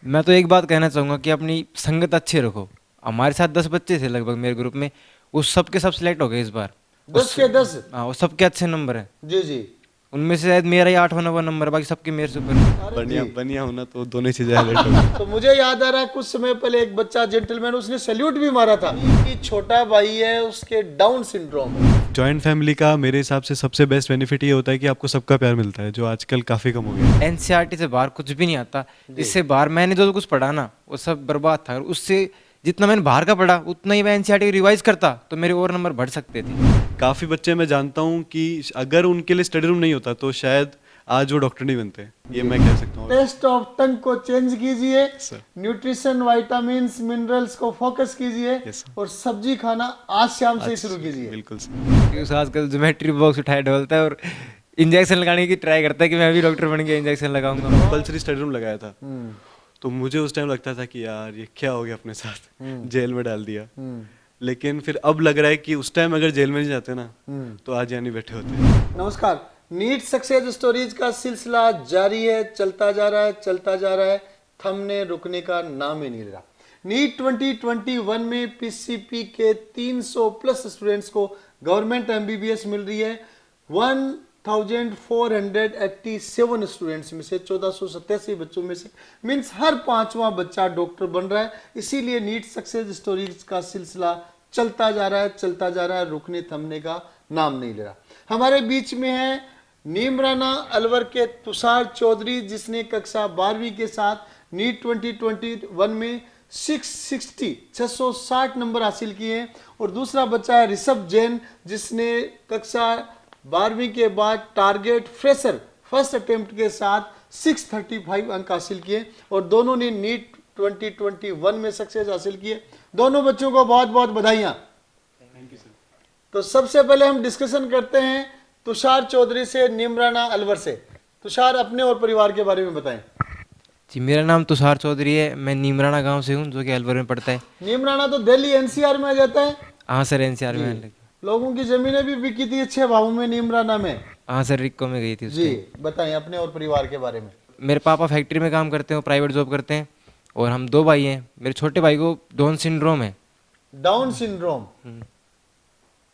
मैं तो एक बात कहना चाहूँगा कि अपनी संगत अच्छी रखो। हमारे साथ 10 बच्चे थे लगभग मेरे ग्रुप में, वो सब के सब सिलेक्ट हो गए इस बार। दस उस के दस। हाँ, वो सबके अच्छे नंबर हैं। जी जी। उनमें से शायद मेरा ही 8वां 9वां नंबर है, बाकी सबके मेरे से ऊपर हैं। अरे बढ़िया जी। बढ़िया होना तो दोनों ही चीजें हाईलाइट हो गई। तो मुझे याद आ रहा है कुछ समय पहले एक बच्चा जेंटलमैन उसने सैल्यूट भी मारा था कि छोटा भाई है उसके डाउन सिंड्रोम। जॉइंट फैमिली का मेरे हिसाब से सबसे बेस्ट बेनिफिट ये होता है कि आपको सबका प्यार मिलता है, जो आजकल काफी कम हो गया है। एनसीईआरटी से बाहर कुछ भी नहीं आता। जी। इससे बाहर मैंने जो कुछ पढ़ा ना वो सब बर्बाद था। और उससे जितना मैंने बाहर का पढ़ा उतना ही मैं एनसीईआरटी रिवाइज करता तो मेरे और नंबर बढ़ सकते थे। काफी बच्चे मैं जानता हूँ कि अगर उनके लिए स्टडी रूम नहीं होता तो शायद आज वो डॉक्टर नहीं बनते, ये मैं कह सकता हूँ। टेस्ट ऑफ टंग को चेंज कीजिए, सर। न्यूट्रिशन विटामिन्स मिनरल्स को फोकस कीजिए Yes, sir. और सब्जी खाना आज शाम से ही शुरू कीजिए। बिल्कुल सर। क्योंकि उस आजकल ज्योमेट्री बॉक्स उठाए ढोलता है और इंजेक्शन लगाने की ट्राई करता है कि मैं भी डॉक्टर बन के इंजेक्शन लगाऊंगा। कंपल्सरी स्टडी रूम लगाया था तो मुझे उस टाइम लगता था कि यार ये क्या हो गया अपने साथ, जेल में डाल दिया। लेकिन फिर अब लग रहा है कि उस टाइम अगर जेल में नहीं जाते ना तो आज यानी बैठे होते। नमस्कार, नीट सक्सेस स्टोरीज का सिलसिला जारी है, चलता जा रहा है, चलता जा रहा है, थमने रुकने का नाम ही नहीं ले रहा। नीट 2021 में पीसीपी के 300 प्लस स्टूडेंट्स को गवर्नमेंट एमबीबीएस मिल रही है। 1487 स्टूडेंट्स में से 1487 बच्चों में से मीन्स हर पांचवा बच्चा डॉक्टर बन रहा है। इसीलिए नीट सक्सेस स्टोरीज का सिलसिला चलता जा रहा है, चलता जा रहा है, रुकने थमने का नाम नहीं ले रहा। हमारे बीच में है नीमराना अलवर के तुषार चौधरी जिसने कक्षा 12वीं के साथ नीट 2021 में 660 नंबर हासिल किए हैं। और दूसरा बच्चा है ऋषभ जैन जिसने कक्षा 12वीं के बाद टारगेट फ्रेशर फर्स्ट अटेम्प्ट के साथ 635 अंक हासिल किए और दोनों ने नीट 2021 में सक्सेस हासिल किए। दोनों बच्चों को बहुत बहुत बधाइयां। तो सबसे पहले हम डिस्कशन करते हैं तुषार चौधरी से, नीमराना अलवर से। तुषार, अपने और परिवार के बारे में बताएं। जी, मेरा नाम तुषार चौधरी है। मैं नीमराना गांव से हूँ जो कि अलवर में पड़ता है। नीमराना तो दिल्ली एनसीआर में आ जाता है। हाँ सर, एनसीआर में लगी। लोगों की जमीनें भी बिकी थी अच्छे भावों में नीमराना में। हाँ सर, रिक्को में गई थी जी, उसके। बताएं अपने और परिवार के बारे में। मेरे पापा फैक्ट्री में काम करते हैं, प्राइवेट जॉब करते हैं। और हम 2 भाई हैं। मेरे छोटे भाई को डाउन सिंड्रोम है। Down syndrome.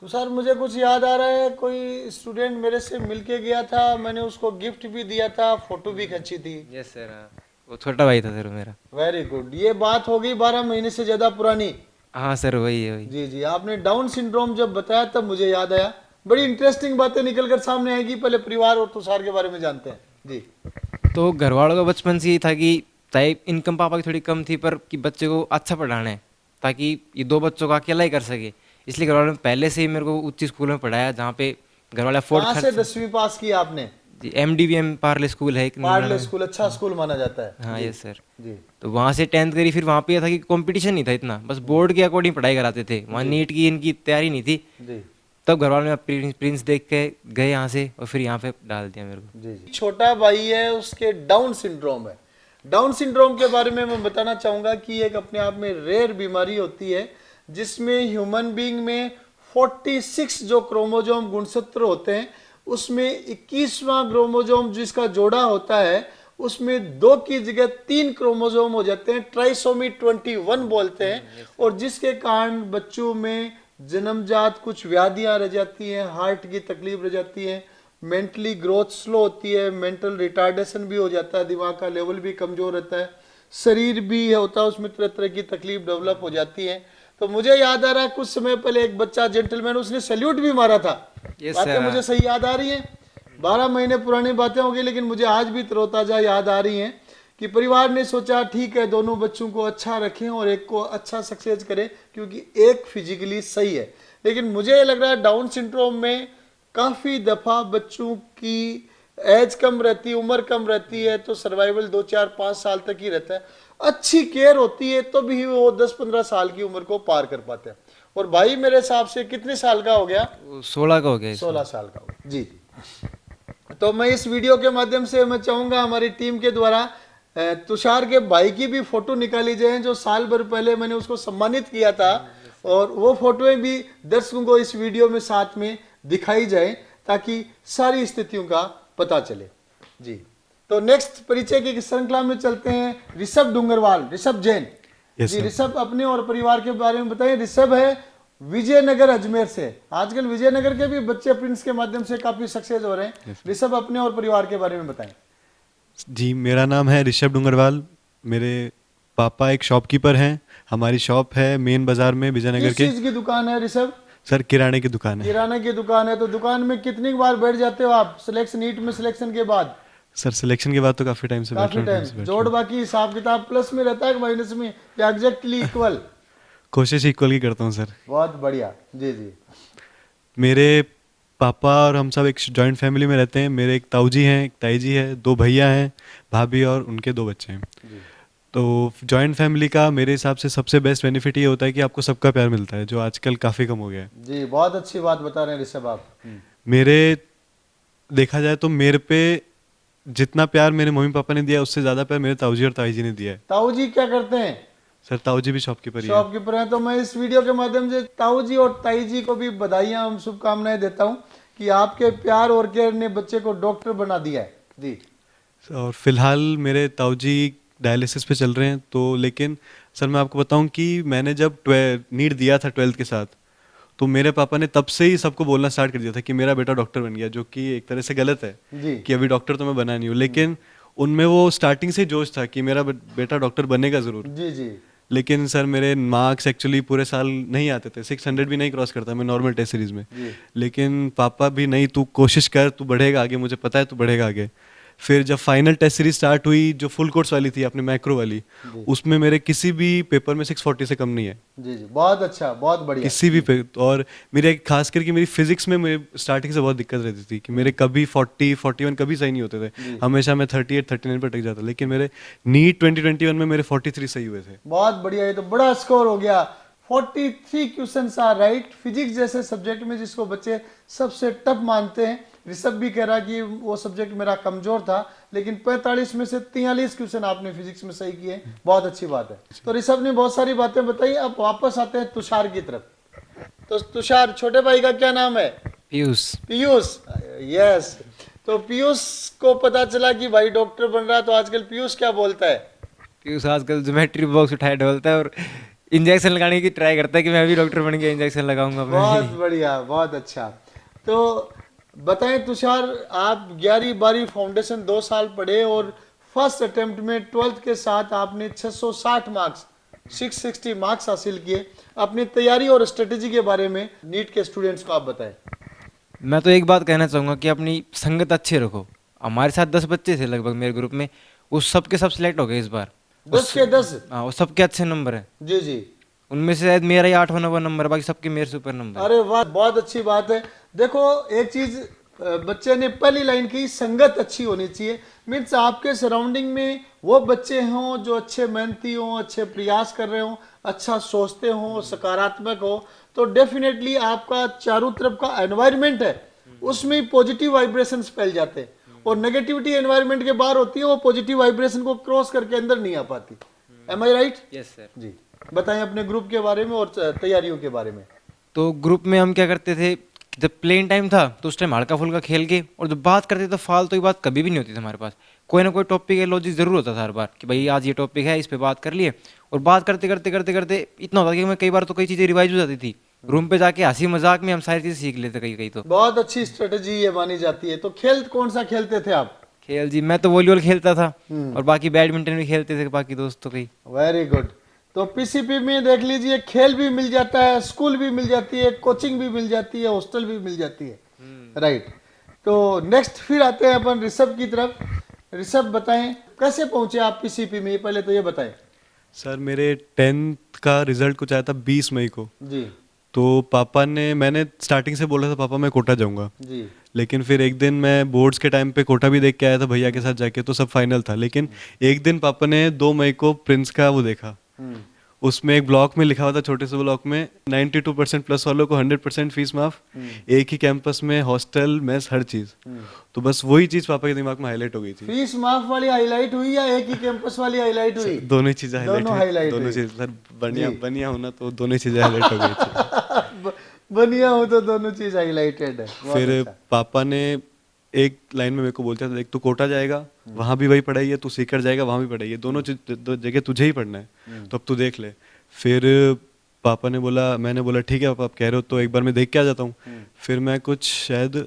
तो सर मुझे कुछ याद आ रहा है, कोई स्टूडेंट मेरे से मिलके गया था, मैंने उसको गिफ्ट भी दिया था, फोटो भी खींची थी। यस सर, वो छोटा भाई था सर मेरा। Very good. ये बात हो गई 12 महीने से ज्यादा पुरानी। हाँ सर, वही है वही। जी जी, आपने डाउन सिंड्रोम जब बताया तब मुझे याद आया। बड़ी इंटरेस्टिंग बातें निकल कर सामने आएगी। पहले परिवार और तुषार के बारे में जानते हैं। जी। तो घर वालों का बचपन से ही था कि चाहे इनकम पापा की थोड़ी कम थी पर कि बच्चे को अच्छा पढ़ाना है ताकि ये 2 बच्चों का अकेला ही कर सके। इसलिए घर वालों ने पहले से ही मेरे को उच्च स्कूल में पढ़ाया जहाँ पे घर वाले अफोर्ड कहाँ से 10वीं पास की आपने? जी, MDVM पार्ले स्कूल है एक पार्ले नीमराना में। स्कूल अच्छा स्कूल माना जाता है। हाँ जी, यस सर। जी तो वहाँ से 10th करी। फिर वहाँ पे ये था कि कंपटीशन नहीं था इतना, बस बोर्ड के अकॉर्डिंग पढ़ाई कराते थे। वहाँ नीट की इनकी तैयारी नहीं थी। जी तब घर वालों ने प्रिंस देख के गए यहाँ से और फिर यहाँ पे डाल दिया मेरे को। जी जी। छोटा भाई है, उसके डाउन सिंड्रोम है। डाउन सिंड्रोम के बारे में मैं बताना चाहूंगा कि एक अपने आप में रेयर बीमारी होती है जिसमें ह्यूमन बीइंग में 46 जो क्रोमोजोम गुणसूत्र होते हैं उसमें 21वां क्रोमोजोम जिसका जोड़ा होता है उसमें 2 की जगह 3 क्रोमोजोम हो जाते हैं, ट्राइसोमी 21 बोलते हैं। और जिसके कारण बच्चों में जन्मजात कुछ व्याधियां रह जाती हैं, हार्ट की तकलीफ रह जाती है, मेंटली ग्रोथ स्लो होती है, मेंटल रिटार्डेशन भी हो जाता है, दिमाग का लेवल भी कमजोर रहता है, शरीर भी होता है उसमें तरह तरह की तकलीफ डेवलप हो जाती है। तो मुझे याद आ रहा है कुछ समय पहले एक बच्चा जेंटलमैन उसने सैल्यूट भी मारा था। Yes, बातें sir. मुझे सही याद आ रही हैं। 12 महीने पुरानी बातें हो गई लेकिन मुझे आज भी तरोताजा याद आ रही हैं कि परिवार ने सोचा ठीक है दोनों बच्चों को अच्छा रखें और एक को अच्छा सक्सेस करें क्योंकि एक फिजिकली सही है। लेकिन मुझे लग रहा है डाउन सिंड्रोम में काफ़ी दफ़ा बच्चों की एज कम रहती है, उम्र कम रहती है, तो सर्वाइवल 2 4 5 साल तक ही रहता है। अच्छी केयर होती है तो भी वो 10-15 साल की उम्र को पार कर पाते हैं। और भाई मेरे हिसाब से कितने साल का हो गया? 16 का हो गया। 16 साल का हो गया। जी। तो मैं इस वीडियो के माध्यम से मैं चाहूंगा हमारी टीम के द्वारा तुषार के भाई की भी फोटो निकाली जाए जो साल भर पहले मैंने उसको सम्मानित किया था और वो फोटोएं भी दर्शकों को इस वीडियो में साथ में दिखाई जाए ताकि सारी स्थितियों का पता चले। जी तो नेक्स्ट परिचय की श्रृंखला में चलते हैं ऋषभ डूंगरवाल, ऋषभ जैन। Yes, जी sir. ऋषभ अपने और परिवार के बारे में बताइए। ऋषभ है विजयनगर अजमेर से। आजकल विजयनगर के भी बच्चे प्रिंस के माध्यम से काफी सक्सेस हो रहे हैं। ऋषभ अपने और परिवार के बारे में बताएं। जी, मेरा नाम है ऋषभ डूंगरवाल। मेरे पापा एक शॉपकीपर हैं। हमारी शॉप है मेन बाजार में विजयनगर किस के। चीज की दुकान है ऋषभ? सर किराने की दुकान है। किराना की दुकान है। तो दुकान में कितनी बार बैठ जाते हो आप सिलेक्शन नीट में सिलेक्शन के बाद? सर सिलेक्शन के बाद तो काफी टाइम से बैठ काफी रहा हूँ। टाइम। जोड़ बाकी हिसाब किताब प्लस में रहता है कि माइनस में, या एग्जैक्टली इक्वल? कोशिश इक्वल की करता हूँ सर। बहुत बढ़िया। जी जी। मेरे पापा और हम सब एक जॉइंट फैमिली में रहते हैं। मेरे एक ताऊ जी हैं, एक ताई जी है, 2 भैया हैं, भाभी और उनके 2 बच्चे हैं। तो जॉइंट फैमिली का मेरे हिसाब से सबसे बेस्ट बेनिफिट ये होता है कि आपको सबका प्यार मिलता है, जो आजकल काफ़ी कम हो गया है। जी बहुत अच्छी बात बता रहे हैं ऋषभ आप। मेरे देखा जाए तो मेरे पे जितना प्यार मेरे मम्मी पापा ने दिया उससे ज़्यादा प्यार मेरे ताऊ जी और ताई जी ने दिया है। ताऊ जी क्या करते हैं? सर ताऊ जी भी शॉपकीपर ही है। शॉपकीपर हैं। तो मैं इस वीडियो के माध्यम से ताऊ जी और ताई जी को भी बधाइयां हम शुभकामनाएं देता हूं कि आपके प्यार और केयर ने बच्चे को डॉक्टर बना दिया है। जी। और फिलहाल मेरे ताऊ जी डायलिसिस पे चल रहे हैं। तो लेकिन सर मैं आपको बताऊं कि मैंने जब नीट दिया था 12th के साथ, तो मेरे पापा ने तब से ही सबको बोलना स्टार्ट कर दिया था कि मेरा बेटा डॉक्टर बन गया, जो कि एक तरह से गलत है जी। कि अभी डॉक्टर तो मैं बना नहीं हूँ। लेकिन उनमें वो स्टार्टिंग से जोश था कि मेरा बेटा डॉक्टर बनेगा ज़रूर। जी जी। लेकिन सर मेरे मार्क्स एक्चुअली पूरे साल नहीं आते थे, 600 भी नहीं क्रॉस करता मैं नॉर्मल टेस्ट सीरीज में। लेकिन पापा भी नहीं, तू कोशिश कर, तू बढ़ेगा आगे, मुझे पता है तू बढ़ेगा आगे। फिर जब फाइनल टेस्ट सीरीज स्टार्ट हुई, जो फुल कोर्स वाली थी अपने मैक्रो वाली, उसमें मेरे किसी भी पेपर में 640 से कम नहीं है। जी जी बहुत अच्छा, बहुत बढ़िया। किसी भी पे। और मेरे खास करके मेरी फिजिक्स में मेरे स्टार्टिंग से बहुत दिक्कत रहती थी कि मेरे कभी 40 41 कभी सही नहीं होते थे। हमेशा मैं 38 39 पर टिक जाता। लेकिन मेरे नीट 2021 में मेरे 43 सही हुए थे। बहुत बढ़िया। ये तो बड़ा स्कोर हो गया। 43 क्वेश्चंस आर राइट। फिजिक्स जैसे सब्जेक्ट में जिसको बच्चे सबसे टफ मानते हैं, ऋषभ भी कह रहा कि वो सब्जेक्ट मेरा कमजोर था, लेकिन 45 में से 43 क्वेश्चन आपने फिजिक्स में सही किए। बहुत अच्छी बात है। तो ऋषभ ने बहुत सारी बातें बताई। अब वापस आते हैं तुषार की तरफ। तो तुषार, छोटे भाई का क्या नाम है? पीयूष। पीयूष। यस। तो पीयूष को पता चला कि भाई डॉक्टर बन रहा है, तो आजकल पीयूष क्या बोलता है? पीयूष आजकल ज्योमेट्री बॉक्स उठाए ढोलता है और इंजेक्शन लगाने की ट्राई करता है कि मैं भी डॉक्टर बन गया, इंजेक्शन लगाऊंगा मैं। बहुत बढ़िया, बहुत अच्छा। तो बताएं तुषार, आप 11वीं 12वीं फाउंडेशन 2 साल पढ़े और फर्स्ट अटेम्प्ट में 12th के साथ आपने 660 मार्क्स 660 मार्क्स हासिल किए। अपनी तैयारी और स्ट्रेटेजी के बारे में नीट के स्टूडेंट्स को आप बताएं। मैं तो एक बात कहना चाहूँगा कि अपनी संगत अच्छी रखो। हमारे साथ 10 बच्चे थे लगभग मेरे ग्रुप में, वो सब के सब सिलेक्ट हो गए इस बार। 10 के 10? हाँ, वो सबके अच्छे नंबर हैं। जी जी। उनमें से शायद मेरा ही 8वां 9वां नंबर है, बाकी सबके मेरे से ऊपर नंबर है। अरे वाह, बहुत अच्छी बात है। देखो एक चीज बच्चे ने पहली लाइन की, संगत अच्छी होनी चाहिए। मीन्स आपके सराउंडिंग में वो बच्चे हों जो अच्छे मेहनती हों, अच्छे प्रयास कर रहे हों, अच्छा सोचते हों, सकारात्मक हो, तो डेफिनेटली आपका चारों तरफ का एनवायरनमेंट है उसमें पॉजिटिव वाइब्रेशंस फैल जाते हैं। और नेगेटिविटी एनवायरनमेंट के बाहर होती है, वो पॉजिटिव वाइब्रेशन को क्रॉस करके अंदर नहीं आ पाती। Am I right? Yes sir. जी। बताएं अपने ग्रुप के बारे में और तैयारियों के बारे में। तो ग्रुप में हम क्या करते थे, जब प्लेन टाइम था तो उस टाइम हल्का फुल्का खेल के, और जब बात करते तो फालतू की बात कभी भी नहीं होती थी हमारे पास। कोई ना कोई टॉपिक है, लॉजिक जरूर होता था हर बार कि भाई आज ये टॉपिक है, इस पे बात कर लिए। और बात करते करते करते करते इतना होता कि मैं कई बार तो कई चीज़ें रिवाइज हो जाती थी। रूम पे जाके हंसी मजाक में हम सारी चीज़ सीख लेते कहीं कहीं। तो बहुत अच्छी स्ट्रेटेजी ये मानी जाती है। तो खेल कौन सा खेलते थे आप? खेल जी, मैं तो वॉलीबॉल खेलता था और बाकी बैडमिंटन भी खेलते थे बाकी दोस्तों कहीं। Very good. तो पीसीपी में देख लीजिए, खेल भी मिल जाता है, स्कूल भी मिल जाती है, कोचिंग भी मिल जाती है, हॉस्टल भी मिल जाती है। राइट। तो नेक्स्ट फिर आते हैं अपन ऋषभ की तरफ। ऋषभ बताएं कैसे पहुंचे आप पीसीपी में, पहले तो ये बताएं। सर मेरे 10th का रिजल्ट कुछ आया था 20 मई को। जी तो पापा ने, मैंने स्टार्टिंग से बोला था पापा मैं कोटा जाऊंगा। जी। लेकिन फिर एक दिन मैं बोर्ड्स के टाइम पे कोटा भी देख के आया था भैया के साथ जाके, तो सब फाइनल था। लेकिन एक दिन पापा ने 2 मई को प्रिंस का वो देखा, उसमें एक ब्लॉक में लिखा हुआ था, छोटे से ब्लॉक में 92% प्लस वालों को 100% फीस माफ, एक ही कैंपस में हॉस्टल मेस हर चीज। तो बस वही चीज पापा के दिमाग में हाईलाइट हो गई थी। फीस माफ वाली हाईलाइट हुई या एक ही कैंपस वाली हाईलाइट हुई? दोनों ही चीजें दोनों हाईलाइट दोनों हुई। चीज सर बढ़िया होना तो दोनों ही चीजें हाईलाइट हो गई थी। बढ़िया हो तो दोनों चीज हाईलाइटेड है। बहुत फिर अच्छा। पापा ने एक लाइन में मेरे को बोलता था, एक तू कोटा जाएगा वहाँ भी वही पढ़ाई है, तू सीकर जाएगा वहाँ भी पढ़ाई है, दोनों दो जगह तुझे ही पढ़ना है, तो अब तू देख ले। फिर पापा ने बोला, मैंने बोला ठीक है पापा आप कह रहे हो तो एक बार मैं देख के आ जाता हूँ। फिर मैं कुछ शायद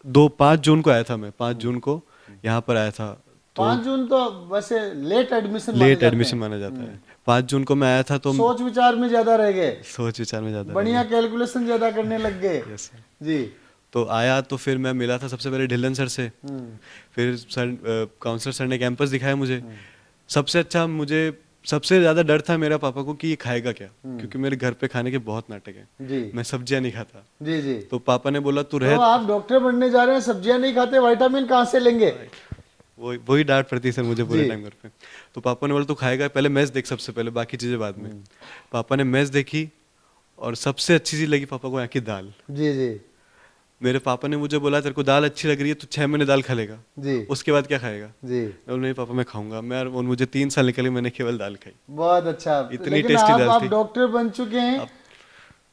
5 जून को आया था, मैं 5 जून को यहाँ पर आया था। 5 जून तो वैसे लेट एडमिशन लेट एडमिशन माना जाता है। 5 जून को मैं आया था तो सोच विचार में ज्यादा रह गए, सोच विचार में ज्यादा बढ़िया कैलकुलेशन ज्यादा करने लग गए। Yes, sir. जी। तो आया तो फिर मैं मिला था सबसे पहले ढिल्लन सर से। फिर सर काउंसलर सर ने कैंपस दिखाया मुझे। सबसे अच्छा मुझे सबसे ज्यादा डर था मेरा पापा को कि ये खाएगा क्या, क्योंकि मेरे घर पे खाने के बहुत नाटक है। जी मैं सब्जियां नहीं खाता। जी जी। तो पापा ने बोला तू तो रह, आप डॉक्टर बनने जा रहे हैं, सब्जियां नहीं खाते, विटामिन कहाँ से लेंगे? वही डांट पड़ती सर मुझे पूरे जी। टाइम घर पे। तो पापा ने बोला तू खाएगा, पहले मेस देख सबसे पहले, बाकी चीजें बाद में। पापा ने मेस देखी और सबसे अच्छी चीज लगी पापा को यहाँ की दाल। जी जी मेरे पापा ने मुझे बोला तेरे को दाल अच्छी लग रही है, तू 6 महीने दाल खा लेगा, जी उसके बाद क्या खाएगा? जी। मैं बोला नहीं पापा मैं खाऊंगा। मैं और मुझे 3 साल निकले, मैंने केवल दाल खाई। बहुत अच्छा। इतनी लेकिन टेस्टी दाल आप थी। डॉक्टर बन चुके हैं,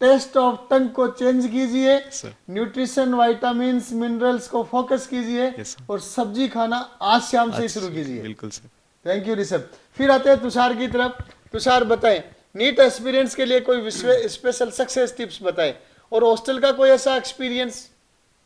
टेस्ट ऑफ टंग को चेंज कीजिए, सर। न्यूट्रिशन विटामिन मिनरल्स को फोकस कीजिए, Yes, sir. और सब्जी खाना आज शाम से ही शुरू कीजिए। बिल्कुल सर। Thank you Rishabh. फिर आते हैं तुषार की तरफ। तुषार बताएं, नीट एक्सपीरियंस के लिए कोई स्पेशल सक्सेस टिप्स बताएं, और हॉस्टल का कोई ऐसा एक्सपीरियंस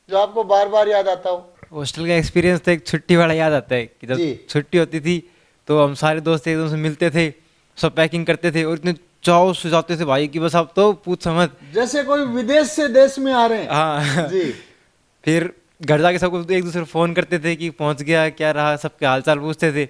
जो आपको बार बार याद आता हो। हॉस्टल का एक्सपीरियंस तो एक छुट्टी वाला याद आता है कि जी। जब छुट्टी होती थी तो हम सारे दोस्त एक दूसरे से मिलते थे, सब पैकिंग करते थे और इतने चाव से जाते थे भाई कि बस अब तो पूछ समझ। जैसे कोई विदेश से देश में आ रहे हैं। हाँ जी फिर घर जाके सबको एक दूसरे को फोन करते थे कि पहुंच गया क्या रहा, सबके हाल चाल पूछते थे।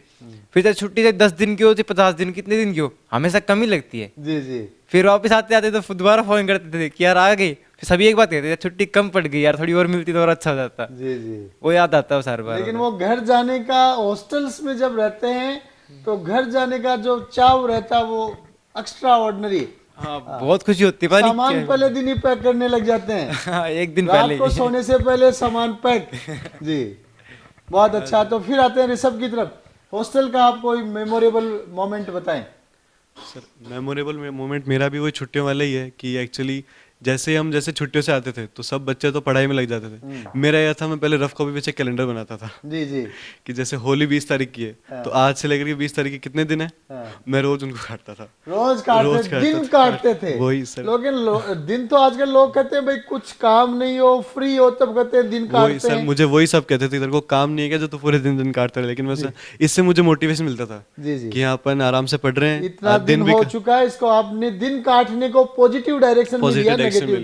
फिर चाहे छुट्टी चाहे 10 दिन की हो चाहे 50 दिन, कितने दिन की हो, हमेशा कम ही लगती है। जी जी फिर वापस आते आते तो दोबारा फोन करते थे कि यार आ गए। फिर सभी एक बात कहते थे छुट्टी कम पड़ गई यार, थोड़ी और मिलती तो और अच्छा हो जाता। जी जी। वो याद आता है सार बार। लेकिन वो घर जाने का, हॉस्टल्स में जब रहते हैं तो घर जाने का जो चाव रहता है वो एक्स्ट्रा ऑर्डिनरी। हाँ बहुत खुशी होती है। सामान पहले दिन ही पैक करने लग जाते हैं। हाँ एक दिन रात पहले को सोने से पहले सामान पैक। जी बहुत अच्छा। तो फिर आते हैं ऋषभ की तरफ। हॉस्टल का आप कोई मेमोरेबल मोमेंट बताएं। सर मेमोरेबल मोमेंट मेरा भी वही छुट्टियों वाला ही है कि एक्चुअली जैसे हम जैसे छुट्टियों से आते थे तो सब बच्चे तो पढ़ाई में लग जाते थे। मेरा यह था मैं पहले रफ कॉपी पे कैलेंडर बनाता था जी जी। कि जैसे होली 20 तारीख की है तो आज से लेकर के 20 तारीख की कितने दिन है, हाँ। मैं रोज उनको काटता था। रोज काटते, दिन काटते थे। वही सर। लेकिन दिन तो आजकल लोग कहते हैं भाई कुछ काम नहीं हो, फ्री हो तब कहते हैं दिन वही काटते सर, हैं। मुझे वही सब कहते थे तेरे को काम नहीं है क्या जो तू पूरे दिन दिन काटता रहे, लेकिन बस इससे मुझे मोटिवेशन मिलता था जी जी। कि यहाँ अपन आराम से पढ़ रहे हैं। इतना दिन हो चुका है, इसको आपने दिन काटने को पॉजिटिव डायरेक्शन में लिया,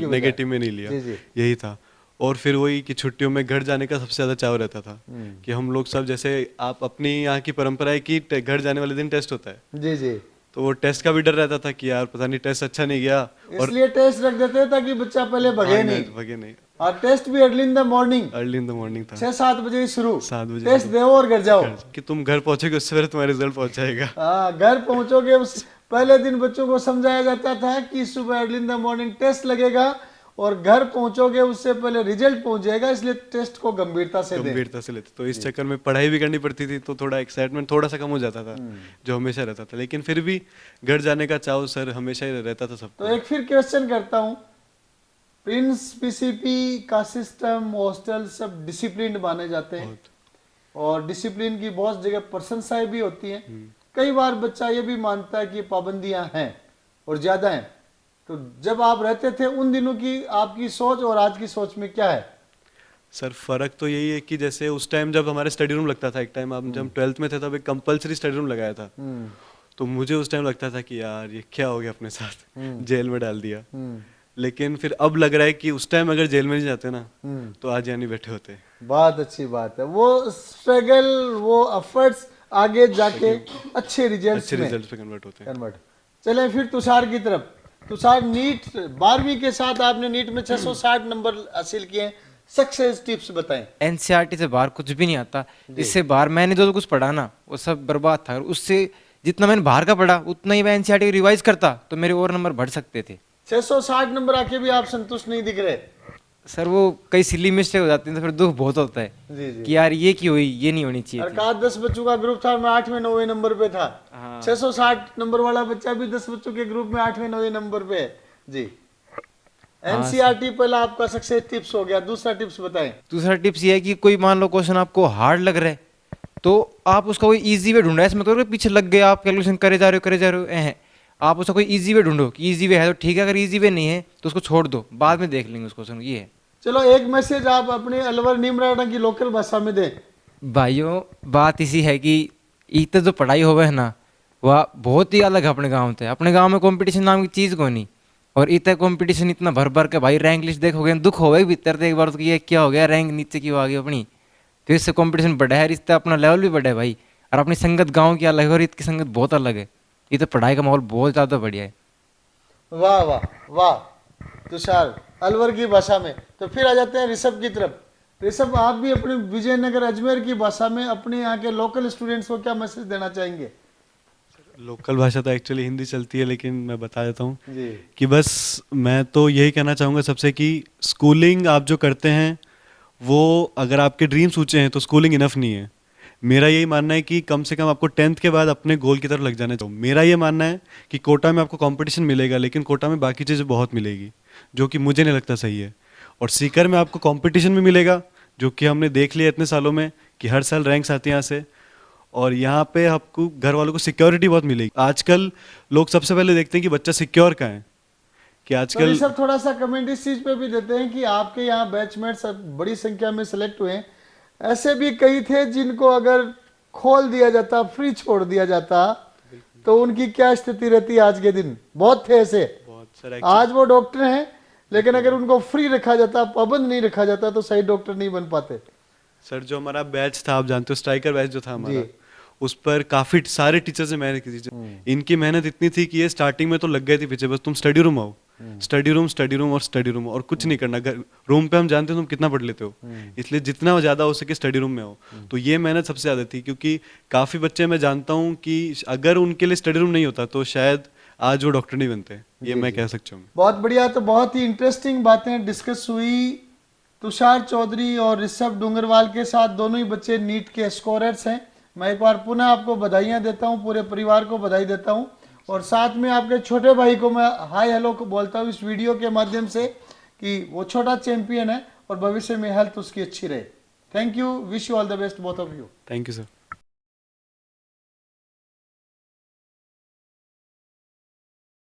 नेगेटिव में नहीं लिया। जी जी। यही था। और फिर वही कि छुट्टियों में घर जाने का सबसे ज्यादा चाव रहता था कि हम लोग सब, जैसे आप अपनी यहाँ की परंपरा है कि घर जाने वाले दिन टेस्ट होता है, जी जी। तो वो टेस्ट का भी डर रहता था कि यार पता नहीं टेस्ट अच्छा नहीं गया, और इसलिए टेस्ट रख देते हैं ताकि बच्चा पहले भगे नहीं। भगे नहीं। और टेस्ट भी early in the morning, early in the morning था, 6-7 बजे ही शुरू। 7 बजे टेस्ट दो और घर जाओ। कि तुम घर पहुंचोगे उससे पहले तुम्हारा रिजल्ट पहुंच जाएगा। हाँ घर पहुंचोगे, उस पहले दिन बच्चों को समझाया जाता था कि सुबह early in the morning test लगेगा, और घर पहुंचोगे उससे पहले रिजल्ट पहुंच जाएगा, इसलिए टेस्ट को गंभीरता से दें। गंभीरता से लेते, तो इस चक्कर में पढ़ाई भी करनी पड़ती थी, तो थोड़ा एक्साइटमेंट थोड़ा सा कम हो जाता था जो हमेशा रहता था, लेकिन फिर भी घर जाने का चाव सर हमेशा ही रहता था सबको। तो एक फिर क्वेश्चन करता हूँ, प्रिंस पीसीपी का सिस्टम, हॉस्टल सब डिसिप्लिन माने जाते हैं, और डिसिप्लिन की बहुत जगह प्रशंसाएं भी होती हैं। कई बार बच्चा ये भी मानता है कि पाबंदियां हैं और ज्यादा हैं। तो जब आप रहते थे उन दिनों की आपकी सोच और आज की सोच में क्या है? सर फर्क तो यही है कि जैसे उस टाइम जब हमारे स्टडी रूम लगता था, एक टाइम आप जब 12th में थे तब एक कंपलसरी स्टडी रूम लगाया था, तो मुझे उस टाइम लगता था कि यार ये क्या हो गया अपने साथ, जेल में डाल दिया। लेकिन फिर अब लग रहा है कि उस टाइम अगर जेल में नहीं जाते ना तो आज यहाँ नहीं बैठे होते। बहुत अच्छी बात है, वो स्ट्रगल, वो एफर्ट्स आगे जाके अच्छे रिजल्ट्स पे कन्वर्ट होते हैं। कन्वर्ट। चलें फिर तुषार की तरफ। तुषार, नीट 12वीं के साथ आपने नीट में 660 नंबर हासिल किए, सक्सेस टिप्स बताएं। एनसीईआरटी से बाहर कुछ भी नहीं आता। इससे बाहर मैंने जो कुछ पढ़ा ना वो सब बर्बाद था, और उससे जितना मैंने बाहर का पढ़ा उतना ही मैं एनसीईआरटी रिवाइज करता तो मेरे और नंबर बढ़ सकते थे। 660 नंबर आके भी आप संतुष्ट नहीं दिख रहे? सर वो कई सिली मिस्टेक हो जाती है तो फिर दुख बहुत होता है जी जी। कि यार ये क्यों हुई, ये नहीं होनी चाहिए थी। अरकात 10 बच्चों का ग्रुप था, मैं 8वें 9वें नंबर पे था। हाँ। 660 नंबर वाला बच्चा भी 10 बच्चों के ग्रुप में 8वें 9वें नंबर पे है। जी एनसीईआरटी पहला आपका सक्सेस टिप्स हो गया, दूसरा टिप्स बताएं। दूसरा टिप्स ये है कि कोई मान लो क्वेश्चन आपको हार्ड लग रहा है तो आप उसका कोई इजी वे ढूंढो। ऐसे मत करो कि पीछे लग गए आप कैलकुलेशन करे जा रहे हो आप उसका कोई इजी वे ढूंढो कि इजी वे है तो ठीक है, अगर इजी वे नहीं है तो उसको छोड़ दो, बाद में देख लेंगे उस क्वेश्चन को, ये है। चलो एक मैसेज आप अपने अलवर नीमराणा की लोकल भाषा में दें। भाइयों बात इसी है कि इतने जो पढ़ाई होवे है ना वह बहुत ही अलग है अपने गांव से। अपने गांव में कंपटीशन नाम की चीज़ को नहीं, और इतना कंपटीशन इतना भर भर के भाई रैंक लिस्ट देखोगे दुख होगा भीतर से एक बार तो कि ये क्या हो गया, रैंक नीचे क्यों आ गई अपनी। तो इससे कंपटीशन बढ़ा है, इससे अपना लेवल भी बढ़ा है भाई। और अपनी संगत गाँव की अलग है और इसकी संगत बहुत अलग है। ये तो पढ़ाई का माहौल बहुत ज़्यादा बढ़िया है। वाह वाह वाह तुषार, अलवर की भाषा में। तो फिर आ जाते हैं ऋषभ की तरफ। ऋषभ, आप भी अपने विजयनगर अजमेर की भाषा में अपने यहाँ के लोकल स्टूडेंट्स को क्या मैसेज देना चाहेंगे? लोकल भाषा तो एक्चुअली हिंदी चलती है, लेकिन मैं बता देता हूँ जी। कि बस मैं तो यही कहना चाहूँगा सबसे कि स्कूलिंग आप जो करते हैं वो अगर आपके ड्रीम्स ऊंचे हैं तो स्कूलिंग इनफ नहीं है। मेरा यही मानना है कि कम से कम आपको 10th के बाद अपने गोल की तरफ लग जाना चाहिए। मेरा ये मानना है कि कोटा में आपको कंपटीशन मिलेगा, लेकिन कोटा में बाकी चीज़ें बहुत मिलेगी जो कि मुझे नहीं लगता सही है। और सीकर में आपको कंपटीशन भी मिलेगा, जो कि हमने देख लिया इतने सालों में कि हर साल रैंक्स आती हैं यहाँ से। और यहाँ पे आपको घर वालों को सिक्योरिटी बहुत मिलेगी। आजकल लोग सबसे पहले देखते हैं कि बच्चा सिक्योर कहाँ है, कि तो आजकल ऋषभ थोड़ा सा कमेंट इस चीज पे भी देते हैं कि आपके यहाँ बैचमेट्स बड़ी संख्या में सिलेक्ट हुए हैं, ऐसे भी कई थे जिनको अगर खोल दिया जाता, फ्री छोड़ दिया जाता, तो उनकी क्या स्थिति रहती आज के दिन? बहुत थे ऐसे। बहुत सारा आज वो डॉक्टर हैं, लेकिन अगर उनको फ्री रखा जाता, पाबंद नहीं रखा जाता, तो सही डॉक्टर नहीं बन पाते। सर जो हमारा बैच था, आप जानते हो स्ट्राइकर बैच जो था हमारा, जी। उस पर काफी सारे टीचर्स ने मेहनत की थी। इनकी मेहनत इतनी थी कि ये स्टार्टिंग में तो लग गए थे पीछे, बस तुम स्टडी रूम आओ, स्टडी रूम और स्टडी रूम, और कुछ नहीं करना। रूम पे हम जानते हो तुम कितना पढ़ लेते हो, इसलिए जितना ज्यादा हो सके स्टडी रूम में आओ। तो ये मेहनत सबसे ज्यादा थी, क्योंकि काफी बच्चे मैं जानता हूँ कि अगर उनके लिए स्टडी रूम नहीं होता तो शायद आज वो डॉक्टर नहीं बनते। ये मैं कह सकता हूँ। बहुत बढ़िया। तो बहुत ही इंटरेस्टिंग बातें डिस्कस हुई तुषार चौधरी और ऋषभ डूंगरवाल के साथ। दोनों ही बच्चे नीट के स्कोरर्स हैं। मैं एक बार पुनः आपको बधाइयां देता हूं, पूरे परिवार को बधाई देता हूं, और साथ में आपके छोटे भाई को मैं हाय हेलो को बोलता हूं इस वीडियो के माध्यम से कि वो छोटा चैंपियन है और भविष्य में हेल्थ उसकी अच्छी रहे। Thank you, wish you all the best both of you. Thank you sir.